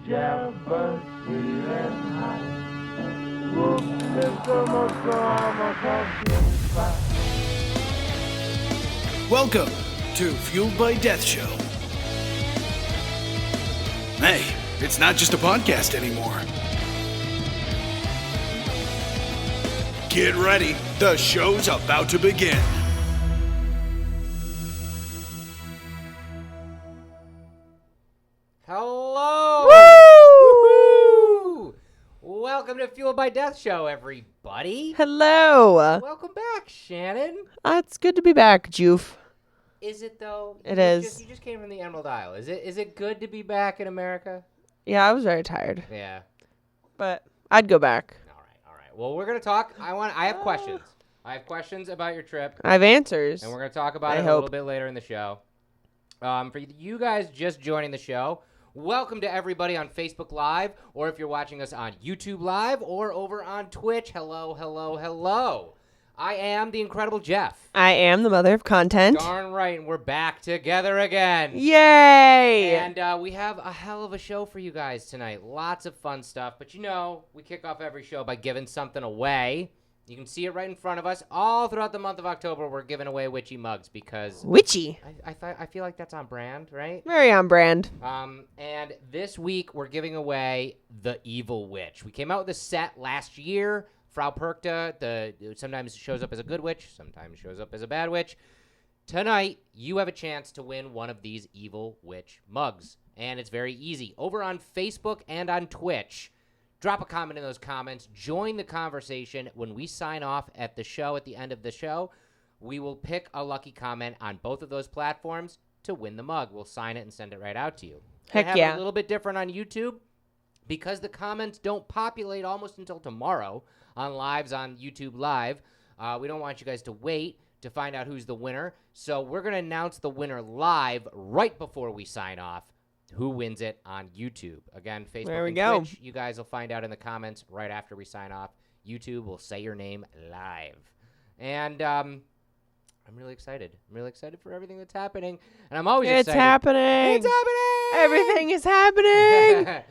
jabber, sweet and high. Whoop, Mr. Motorama, pumpkin pie. Welcome to Fueled by Death Show. Hey, it's not just a podcast anymore. Get ready, the show's about to begin. Hello! Woo! Welcome to Fueled by Death Show, everybody. Hello. Welcome back, Shannon. It's good to be back, Joof. Is it though? It is. You just came from the Emerald Isle. Is it good to be back in America? Yeah, I was very tired, Yeah. but I'd go back. All right. Well, we're gonna talk. I have questions. I have questions about your trip, I have answers. and we're gonna talk about I it a hope. little bit later in the show. For you guys just joining the show, welcome to everybody on Facebook Live, or if you're watching us on YouTube Live, or over on Twitch. Hello, hello, hello. I am the Incredible Jeff. I am the mother of content. Darn right, and we're back together again. Yay! And we have a hell of a show for you guys tonight. Lots of fun stuff. But we kick off every show by giving something away. You can see it right in front of us. All throughout the month of October, we're giving away witchy mugs because Witchy. I feel like that's on brand, right? Very on brand. And this week, we're giving away The Evil Witch. We came out with a set last year. Frau Perkta, sometimes shows up as a good witch, sometimes shows up as a bad witch. Tonight, you have a chance to win one of these Evil Witch mugs. And it's very easy. Over on Facebook and on Twitch, drop a comment in those comments. Join the conversation. When we sign off at the show, at the end of the show, we will pick a lucky comment on both of those platforms to win the mug. We'll sign it and send it right out to you. Heck We have yeah. a little bit different on YouTube because the comments don't populate almost until tomorrow on lives on YouTube Live. We don't want you guys to wait to find out who's the winner. So we're going to announce the winner live right before we sign off. Who wins it on YouTube? Again, Facebook There we and go. Twitch. You guys will find out in the comments right after we sign off. YouTube will say your name live. And I'm really excited. I'm really excited for everything that's happening. And I'm always It's excited. happening. It's happening! Everything is happening.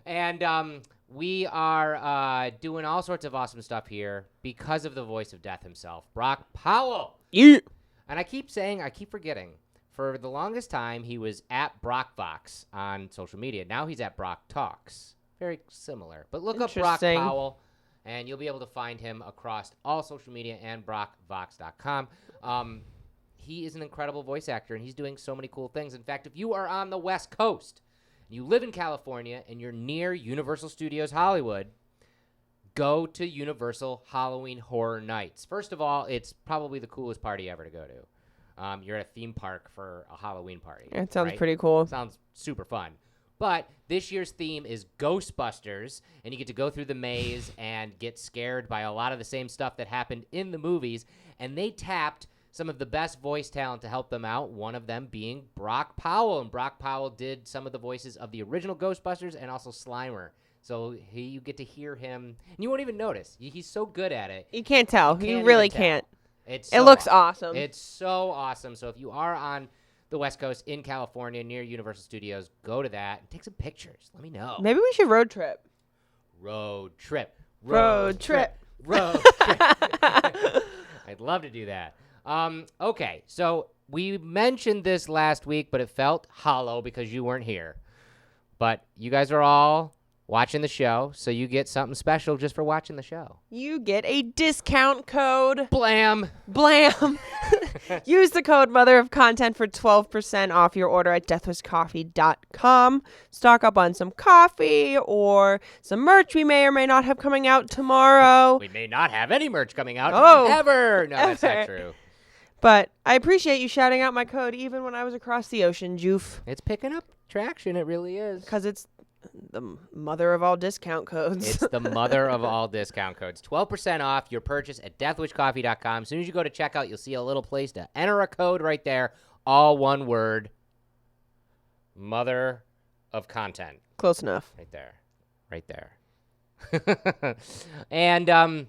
And we are doing all sorts of awesome stuff here because of the voice of death himself, Brock Powell. Yeah. And I keep forgetting. For the longest time, he was at BrockVox on social media. Now he's at Brock Talks. Very similar. But look up Brock Interesting. Powell, and you'll be able to find him across all social media and BrockVox.com. He is an incredible voice actor, and he's doing so many cool things. In fact, if you are on the West Coast, you live in California, and you're near Universal Studios Hollywood, go to Universal Halloween Horror Nights. First of all, it's probably the coolest party ever to go to. You're at a theme park for a Halloween party. It sounds right? pretty cool. Sounds super fun. But this year's theme is Ghostbusters, and you get to go through the maze and get scared by a lot of the same stuff that happened in the movies. And they tapped some of the best voice talent to help them out, one of them being Brock Powell. And Brock Powell did some of the voices of the original Ghostbusters and also Slimer. So you get to hear him, and you won't even notice. He's so good at it. You can't tell. You You can't really even tell. can't. It's It so looks awesome. It's so awesome. So if you are on the West Coast in California near Universal Studios, go to that and take some pictures. Let me know. Maybe we should road trip. Road trip. Road trip. Road trip. I'd love to do that. Okay, so we mentioned this last week, but it felt hollow because you weren't here. But you guys are all watching the show, so you get something special just for watching the show. You get a discount code. Blam! Blam. Use the code Mother of Content for 12% off your order at deathwishcoffee.com. Stock up on some coffee or some merch we may or may not have coming out tomorrow. We may not have any merch coming out ever. No, that's not Ever. true. But I appreciate you shouting out my code even when I was across the ocean, Joof. It's picking up traction. It really is. Because it's the mother of all discount codes. It's the mother of all discount codes. 12% off your purchase at deathwishcoffee.com. As soon as you go to checkout, you'll see a little place to enter a code right there. All one word. Mother of content. Close enough. Right there. And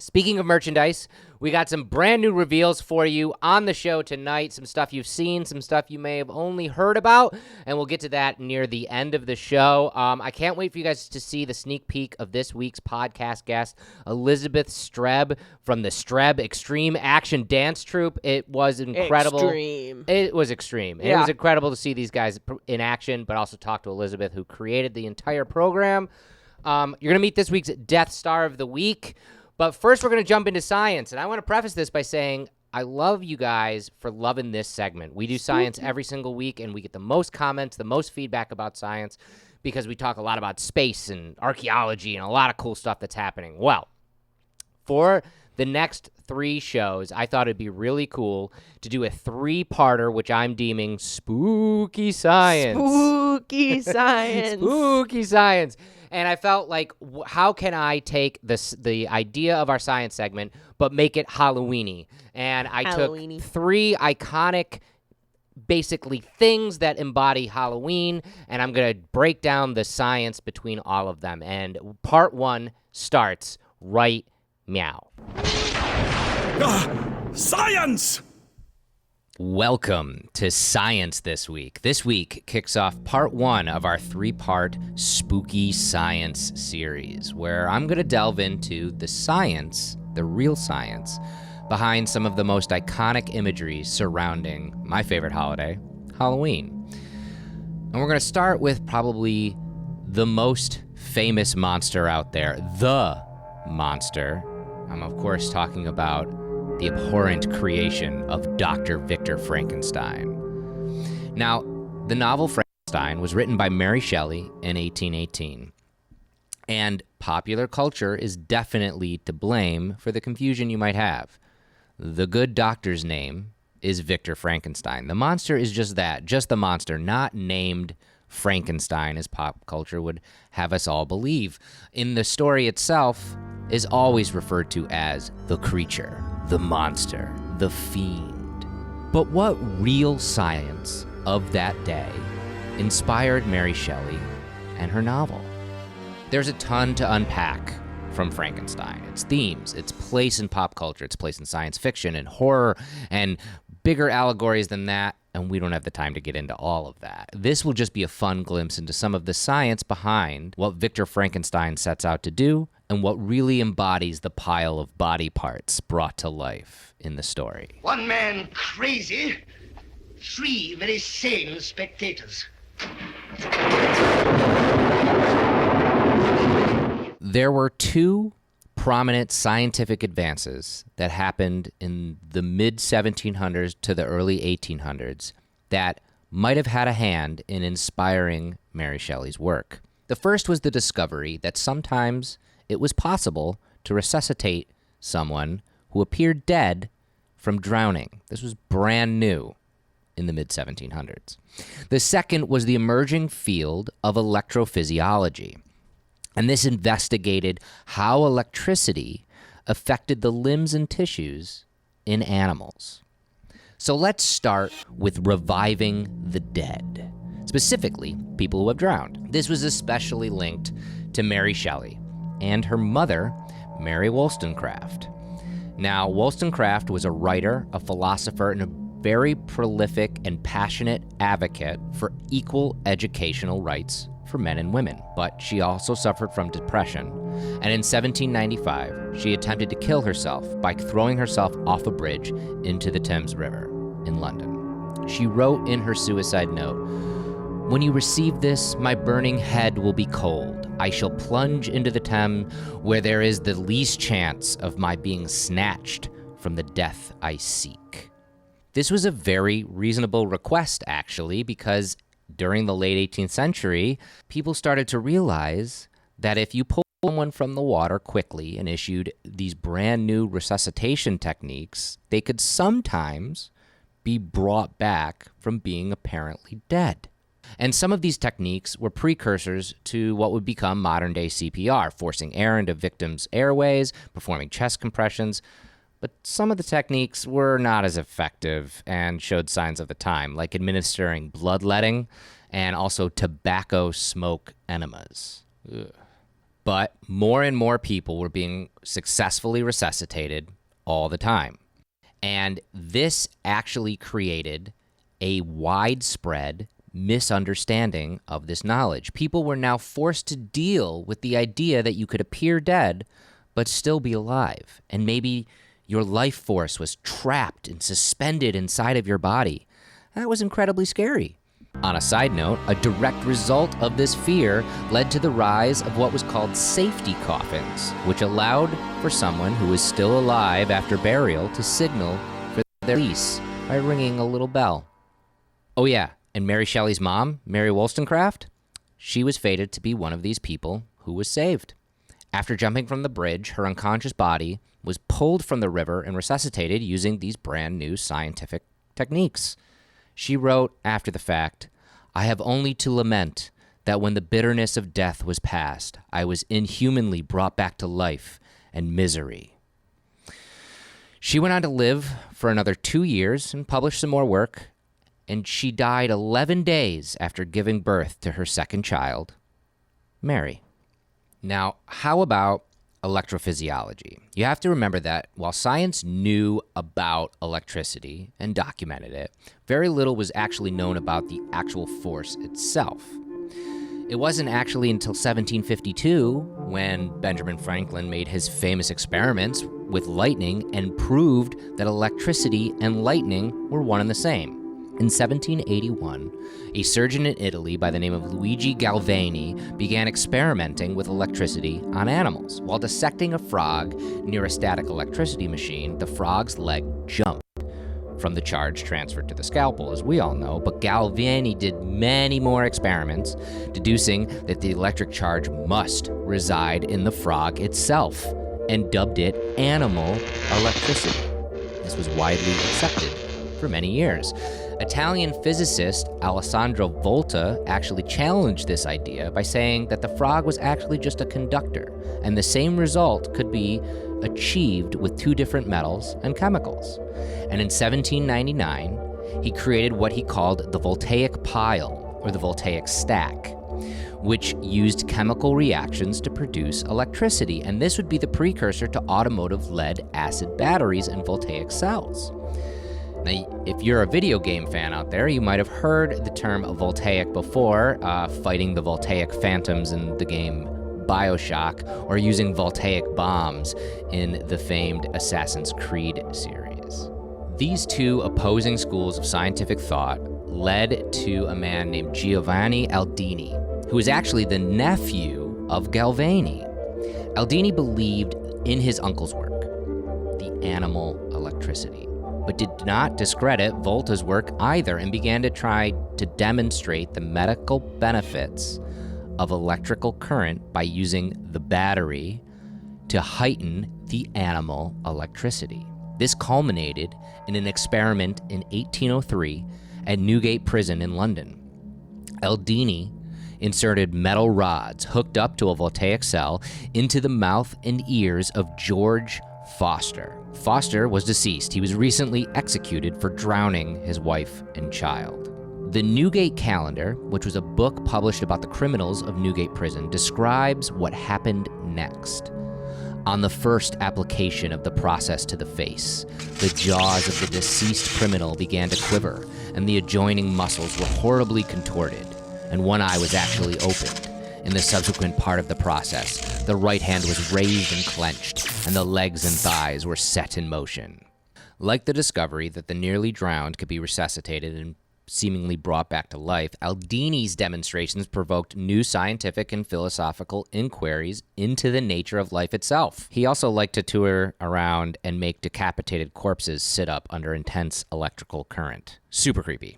Speaking of merchandise, we got some brand new reveals for you on the show tonight. Some stuff you've seen, some stuff you may have only heard about, and we'll get to that near the end of the show. I can't wait for you guys to see the sneak peek of this week's podcast guest, Elizabeth Streb from the Streb Extreme Action Dance Troupe. It was incredible. Extreme. It was extreme. And Yeah. It was incredible to see these guys in action, but also talk to Elizabeth, who created the entire program. You're going to meet this week's Death Star of the Week. But first, we're going to jump into science. And I want to preface this by saying I love you guys for loving this segment. We do science every single week, and we get the most comments, the most feedback about science because we talk a lot about space and archaeology and a lot of cool stuff that's happening. Well, for the next 3 shows, I thought it'd be really cool to do a 3-parter, which I'm deeming spooky science. Spooky science. Spooky science. And I felt like, how can I take the idea of our science segment, but make it Halloween-y? And I Halloween-y. took 3 iconic, basically, things that embody Halloween, and I'm going to break down the science between all of them. And part 1 starts right meow. Science! Welcome to Science This Week. This week kicks off part 1 of our 3-part spooky science series, where I'm going to delve into the science, the real science, behind some of the most iconic imagery surrounding my favorite holiday, Halloween. And we're going to start with probably the most famous monster out there, the monster. I'm, of course, talking about the abhorrent creation of Dr. Victor Frankenstein. Now, the novel Frankenstein was written by Mary Shelley in 1818, and popular culture is definitely to blame for the confusion you might have. The good doctor's name is Victor Frankenstein. The monster is just that, just the monster, not named Frankenstein, as pop culture would have us all believe. In the story itself, is always referred to as the creature, the monster, the fiend. But what real science of that day inspired Mary Shelley and her novel? There's a ton to unpack from Frankenstein. Its themes, its place in pop culture, its place in science fiction and horror, and bigger allegories than that, and we don't have the time to get into all of that. This will just be a fun glimpse into some of the science behind what Victor Frankenstein sets out to do and what really embodies the pile of body parts brought to life in the story. One man crazy, 3 very sane spectators. There were 2 prominent scientific advances that happened in the mid-1700s to the early 1800s that might have had a hand in inspiring Mary Shelley's work. The first was the discovery that sometimes it was possible to resuscitate someone who appeared dead from drowning. This was brand new in the mid-1700s. The second was the emerging field of electrophysiology. And this investigated how electricity affected the limbs and tissues in animals. So let's start with reviving the dead, specifically people who have drowned. This was especially linked to Mary Shelley and her mother, Mary Wollstonecraft. Now, Wollstonecraft was a writer, a philosopher, and a very prolific and passionate advocate for equal educational rights for men and women, but she also suffered from depression, and in 1795, she attempted to kill herself by throwing herself off a bridge into the Thames River in London. She wrote in her suicide note, "When you receive this, my burning head will be cold. I shall plunge into the Thames where there is the least chance of my being snatched from the death I seek." This was a very reasonable request, actually, because during the late 18th century, people started to realize that if you pulled someone from the water quickly and issued these brand new resuscitation techniques, they could sometimes be brought back from being apparently dead. And some of these techniques were precursors to what would become modern-day CPR, forcing air into victims' airways, performing chest compressions. But some of the techniques were not as effective and showed signs of the time, like administering bloodletting and also tobacco smoke enemas. Ugh. But more and more people were being successfully resuscitated all the time. And this actually created a widespread misunderstanding of this knowledge. People were now forced to deal with the idea that you could appear dead but still be alive. And maybe your life force was trapped and suspended inside of your body. That was incredibly scary. On a side note, a direct result of this fear led to the rise of what was called safety coffins, which allowed for someone who was still alive after burial to signal for their release by ringing a little bell. Oh yeah, and Mary Shelley's mom, Mary Wollstonecraft, she was fated to be one of these people who was saved. After jumping from the bridge, her unconscious body was pulled from the river and resuscitated using these brand new scientific techniques. She wrote after the fact, "I have only to lament that when the bitterness of death was past, I was inhumanly brought back to life and misery." She went on to live for another 2 years and published some more work, and she died 11 days after giving birth to her second child, Mary. Now, how about electrophysiology? You have to remember that while science knew about electricity and documented it, very little was actually known about the actual force itself. It wasn't actually until 1752 when Benjamin Franklin made his famous experiments with lightning and proved that electricity and lightning were one and the same. In 1781, a surgeon in Italy by the name of Luigi Galvani began experimenting with electricity on animals. While dissecting a frog near a static electricity machine, the frog's leg jumped from the charge transferred to the scalpel, as we all know, but Galvani did many more experiments, deducing that the electric charge must reside in the frog itself, and dubbed it animal electricity. This was widely accepted for many years. Italian physicist Alessandro Volta actually challenged this idea by saying that the frog was actually just a conductor, and the same result could be achieved with two different metals and chemicals. And in 1799, he created what he called the voltaic pile, or the voltaic stack, which used chemical reactions to produce electricity, and this would be the precursor to automotive lead-acid batteries and voltaic cells. Now, if you're a video game fan out there, you might have heard the term voltaic before, fighting the voltaic phantoms in the game BioShock, or using voltaic bombs in the famed Assassin's Creed series. These two opposing schools of scientific thought led to a man named Giovanni Aldini, who was actually the nephew of Galvani. Aldini believed in his uncle's work, the animal electricity, but did not discredit Volta's work either, and began to try to demonstrate the medical benefits of electrical current by using the battery to heighten the animal electricity. This culminated in an experiment in 1803 at Newgate Prison in London. Aldini inserted metal rods hooked up to a voltaic cell into the mouth and ears of George Foster. Foster was deceased. He was recently executed for drowning his wife and child. The Newgate Calendar, which was a book published about the criminals of Newgate Prison, describes what happened next. On the first application of the process to the face, the jaws of the deceased criminal began to quiver, and the adjoining muscles were horribly contorted, and one eye was actually opened. In the subsequent part of the process, the right hand was raised and clenched, and the legs and thighs were set in motion. Like the discovery that the nearly drowned could be resuscitated and seemingly brought back to life, Aldini's demonstrations provoked new scientific and philosophical inquiries into the nature of life itself. He also liked to tour around and make decapitated corpses sit up under intense electrical current. Super creepy.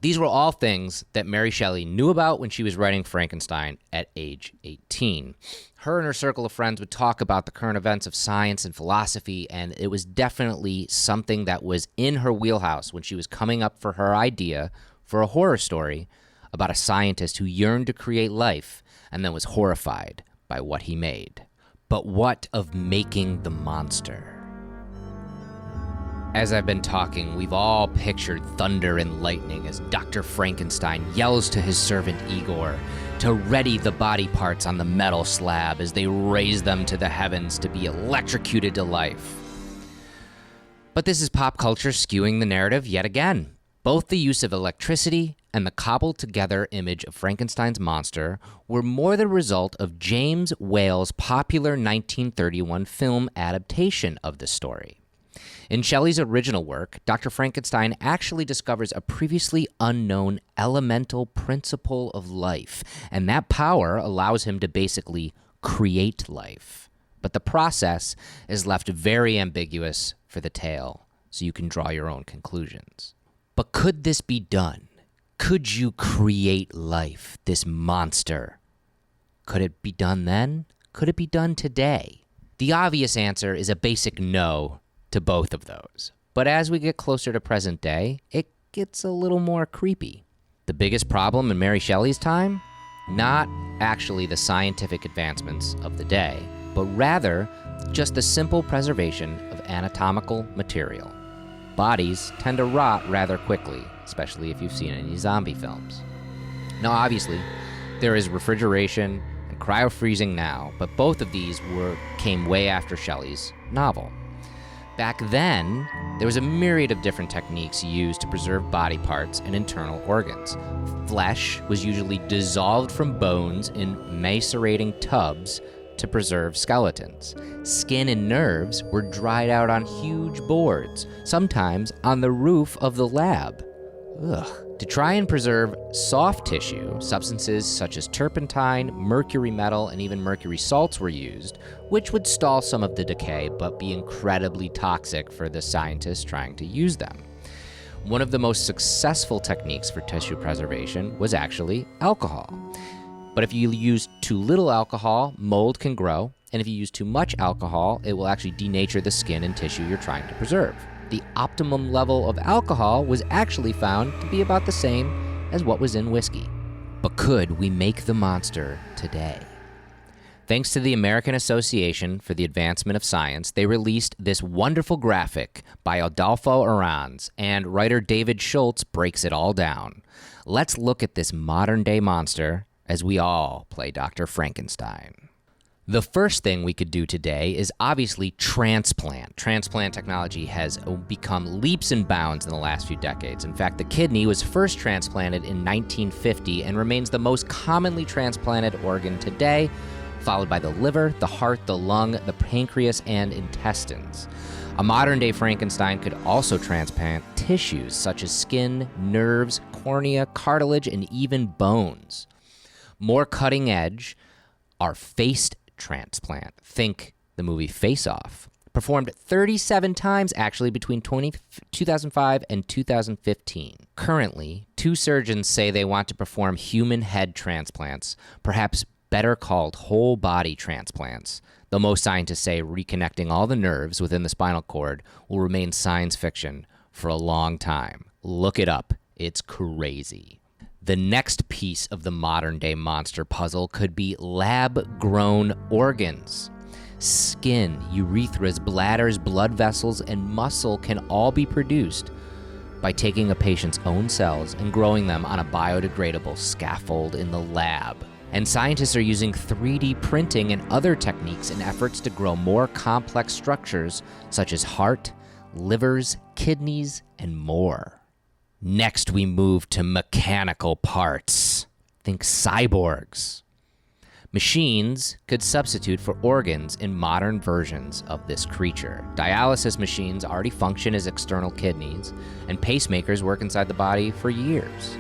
These were all things that Mary Shelley knew about when she was writing Frankenstein at age 18. Her and her circle of friends would talk about the current events of science and philosophy, and it was definitely something that was in her wheelhouse when she was coming up for her idea for a horror story about a scientist who yearned to create life and then was horrified by what he made. But what of making the monster? As I've been talking, we've all pictured thunder and lightning as Dr. Frankenstein yells to his servant Igor to ready the body parts on the metal slab as they raise them to the heavens to be electrocuted to life. But this is pop culture skewing the narrative yet again. Both the use of electricity and the cobbled-together image of Frankenstein's monster were more the result of James Whale's popular 1931 film adaptation of the story. In Shelley's original work, Dr. Frankenstein actually discovers a previously unknown elemental principle of life, and that power allows him to basically create life. But the process is left very ambiguous for the tale, so you can draw your own conclusions. But could this be done? Could you create life, this monster? Could it be done then? Could it be done today? The obvious answer is a basic no to both of those. But as we get closer to present day, it gets a little more creepy. The biggest problem in Mary Shelley's time? Not actually the scientific advancements of the day, but rather just the simple preservation of anatomical material. Bodies tend to rot rather quickly, especially if you've seen any zombie films. Now, obviously, there is refrigeration and cryo-freezing now, but both of these came way after Shelley's novel. Back then, there was a myriad of different techniques used to preserve body parts and internal organs. Flesh was usually dissolved from bones in macerating tubs to preserve skeletons. Skin and nerves were dried out on huge boards, sometimes on the roof of the lab. To try and preserve soft tissue, substances such as turpentine, mercury metal, and even mercury salts were used, which would stall some of the decay but be incredibly toxic for the scientists trying to use them. One of the most successful techniques for tissue preservation was actually alcohol. But if you use too little alcohol, mold can grow, and if you use too much alcohol, it will actually denature the skin and tissue you're trying to preserve. The optimum level of alcohol was actually found to be about the same as what was in whiskey. But could we make the monster today? Thanks to the American Association for the Advancement of Science, they released this wonderful graphic by Adolfo Aranz, and writer David Schultz breaks it all down. Let's look at this modern-day monster as we all play Dr. Frankenstein. The first thing we could do today is obviously transplant. Transplant technology has become leaps and bounds in the last few decades. In fact, the kidney was first transplanted in 1950 and remains the most commonly transplanted organ today, followed by the liver, the heart, the lung, the pancreas, and intestines. A modern-day Frankenstein could also transplant tissues such as skin, nerves, cornea, cartilage, and even bones. More cutting edge are face transplant. Think the movie Face Off. Performed 37 times actually between 2005 and 2015. Currently, 2 surgeons say they want to perform human head transplants, perhaps better called whole body transplants, though most scientists say reconnecting all the nerves within the spinal cord will remain science fiction for a long time. Look it up. It's crazy. The next piece of the modern-day monster puzzle could be lab-grown organs. Skin, urethras, bladders, blood vessels, and muscle can all be produced by taking a patient's own cells and growing them on a biodegradable scaffold in the lab. And scientists are using 3D printing and other techniques in efforts to grow more complex structures such as heart, livers, kidneys, and more. Next, we move to mechanical parts. Think cyborgs. Machines could substitute for organs in modern versions of this creature. Dialysis machines already function as external kidneys, and pacemakers work inside the body for years.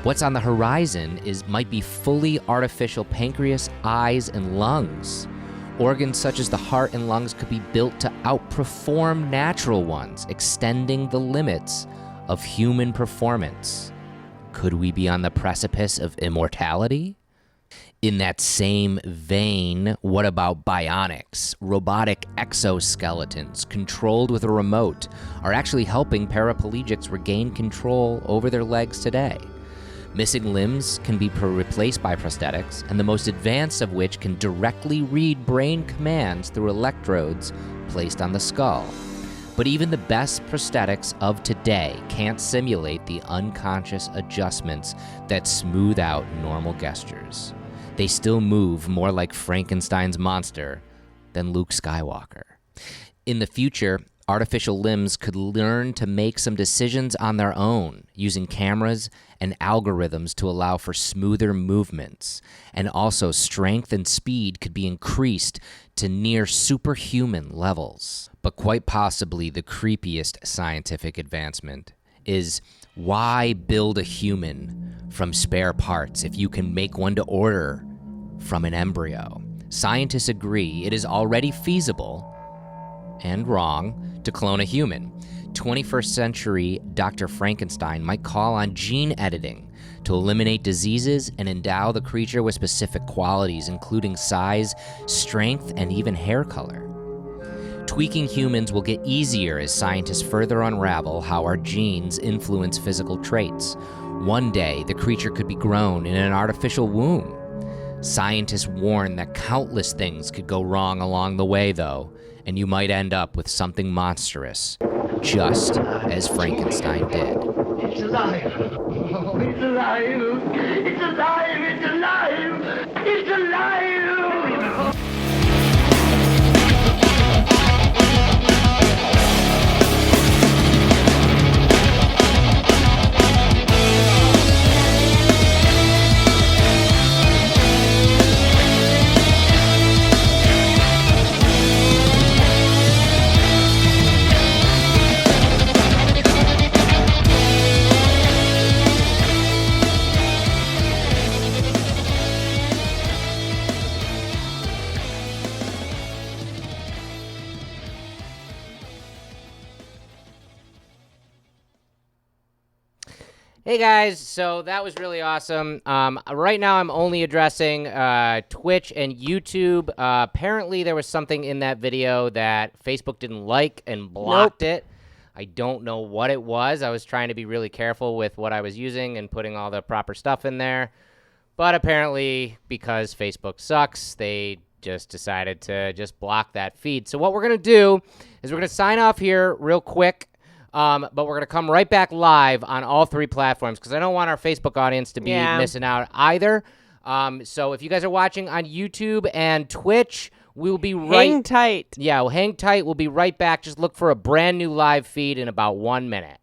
What's on the horizon might be fully artificial pancreas, eyes, and lungs. Organs such as the heart and lungs could be built to outperform natural ones, extending the limits of human performance. Could we be on the precipice of immortality? In that same vein, what about bionics? Robotic exoskeletons controlled with a remote are actually helping paraplegics regain control over their legs today. Missing limbs can be replaced by prosthetics, and the most advanced of which can directly read brain commands through electrodes placed on the skull. But even the best prosthetics of today can't simulate the unconscious adjustments that smooth out normal gestures. They still move more like Frankenstein's monster than Luke Skywalker. In the future, artificial limbs could learn to make some decisions on their own using cameras and algorithms to allow for smoother movements. And also, strength and speed could be increased to near superhuman levels. But quite possibly the creepiest scientific advancement is why build a human from spare parts if you can make one to order from an embryo? Scientists agree it is already feasible and wrong to clone a human. 21st century Dr. Frankenstein might call on gene editing to eliminate diseases and endow the creature with specific qualities, including size, strength, and even hair color. Tweaking humans will get easier as scientists further unravel how our genes influence physical traits. One day, the creature could be grown in an artificial womb. Scientists warn that countless things could go wrong along the way, though, and you might end up with something monstrous, just as Frankenstein did. It's alive. Oh, it's alive. It's alive. It's alive. It's alive. Hey guys, so that was really awesome. Right now I'm only addressing Twitch and YouTube. Apparently there was something in that video that Facebook didn't like and blocked it. I don't know what it was. I was trying to be really careful with what I was using and putting all the proper stuff in there. But apparently, because Facebook sucks, they just decided to just block that feed. So what we're going to do is we're going to sign off here real quick. But we're going to come right back live on all three platforms because I don't want our Facebook audience to be missing out either. So if you guys are watching on YouTube and Twitch, we'll be Hang tight. Yeah, hang tight. We'll be right back. Just look for a brand new live feed in about 1 minute.